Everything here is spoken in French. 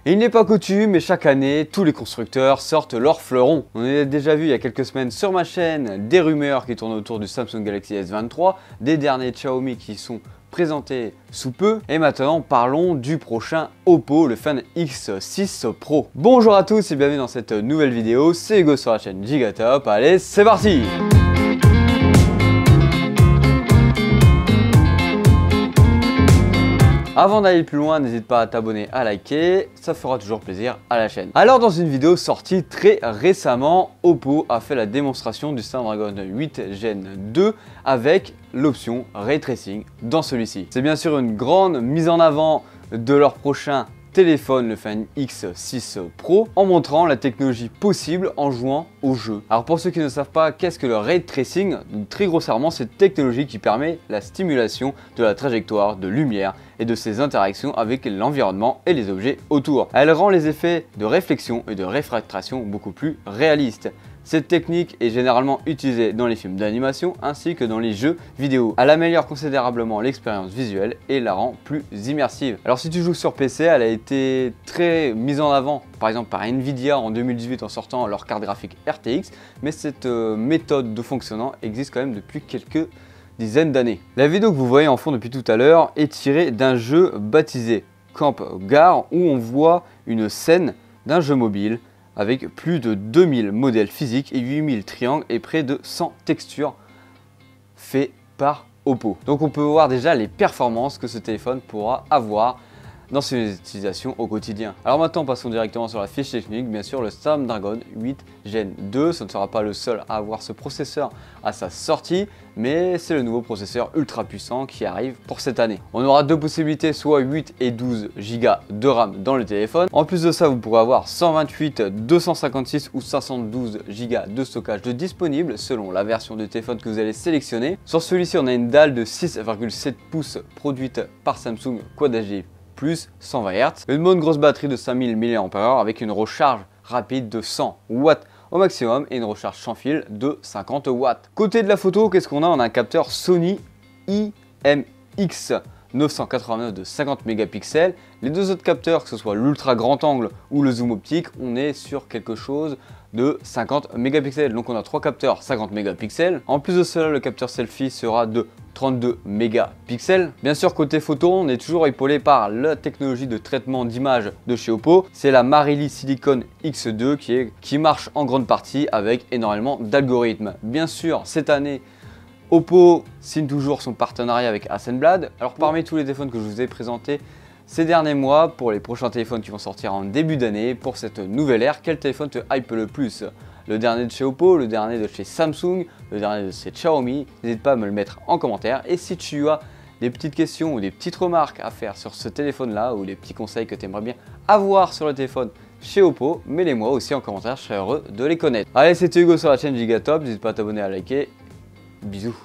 Il n'est pas coutume, mais chaque année, tous les constructeurs sortent leurs fleurons. On a déjà vu il y a quelques semaines sur ma chaîne des rumeurs qui tournent autour du Samsung Galaxy S23, des derniers Xiaomi qui sont présentés sous peu, et maintenant parlons du prochain Oppo, le Find X6 Pro. Bonjour à tous et bienvenue dans cette nouvelle vidéo, c'est Hugo sur la chaîne Gigatop, allez c'est parti! Avant d'aller plus loin, n'hésite pas à t'abonner, à liker, ça fera toujours plaisir à la chaîne. Alors dans une vidéo sortie très récemment, Oppo a fait la démonstration du Snapdragon 8 Gen 2 avec l'option Ray Tracing dans celui-ci. C'est bien sûr une grande mise en avant de leur prochain téléphone, le Find X6 Pro, en montrant la technologie possible en jouant au jeu. Alors pour ceux qui ne savent pas qu'est-ce que le Ray Tracing, très grossièrement c'est une technologie qui permet la stimulation de la trajectoire de lumière et de ses interactions avec l'environnement et les objets autour. Elle rend les effets de réflexion et de réfractation beaucoup plus réalistes. Cette technique est généralement utilisée dans les films d'animation ainsi que dans les jeux vidéo. Elle améliore considérablement l'expérience visuelle et la rend plus immersive. Alors si tu joues sur PC, elle a été très mise en avant par exemple par Nvidia en 2018 en sortant leur carte graphique RTX, mais cette méthode de fonctionnement existe quand même depuis quelques dizaines d'années. La vidéo que vous voyez en fond depuis tout à l'heure est tirée d'un jeu baptisé Camp Gare où on voit une scène d'un jeu mobile avec plus de 2000 modèles physiques et 8000 triangles et près de 100 textures faits par Oppo. Donc on peut voir déjà les performances que ce téléphone pourra avoir dans ses utilisations au quotidien. Alors maintenant passons directement sur la fiche technique. Bien sûr le Snapdragon 8 Gen 2, ce ne sera pas le seul à avoir ce processeur à sa sortie, mais c'est le nouveau processeur ultra puissant qui arrive pour cette année. On aura deux possibilités, soit 8 et 12 Go de RAM dans le téléphone. En plus de ça, vous pourrez avoir 128, 256 ou 512 Go de stockage de disponible selon la version de téléphone que vous allez sélectionner. Sur celui-ci, on a une dalle de 6,7 pouces produite par Samsung Quad HD plus 120 Hz, une bonne grosse batterie de 5000 mAh avec une recharge rapide de 100 watts au maximum et une recharge sans fil de 50 watts. Côté de la photo, qu'est-ce qu'on a? On a un capteur Sony IMX 989 de 50 mégapixels. Les deux autres capteurs, que ce soit l'ultra grand angle ou le zoom optique, on est sur quelque chose de 50 mégapixels. Donc on a trois capteurs 50 mégapixels. En plus de cela, le capteur selfie sera de 32 mégapixels. Bien sûr, côté photo, on est toujours épaulé par la technologie de traitement d'image de chez Oppo. C'est la Marelli Silicon X2 qui marche en grande partie avec énormément d'algorithmes. Bien sûr, cette année, Oppo signe toujours son partenariat avec Hasselblad. Alors parmi tous les téléphones que je vous ai présentés ces derniers mois, pour les prochains téléphones qui vont sortir en début d'année, pour cette nouvelle ère, quel téléphone te hype le plus? Le dernier de chez Oppo, le dernier de chez Samsung, le dernier de chez Xiaomi? N'hésite pas à me le mettre en commentaire. Et si tu as des petites questions ou des petites remarques à faire sur ce téléphone là, ou des petits conseils que tu aimerais bien avoir sur le téléphone chez Oppo, mets-les-moi aussi en commentaire, je serai heureux de les connaître. Allez, c'était Hugo sur la chaîne Gigatop, n'hésite pas à t'abonner, à liker. Bisous.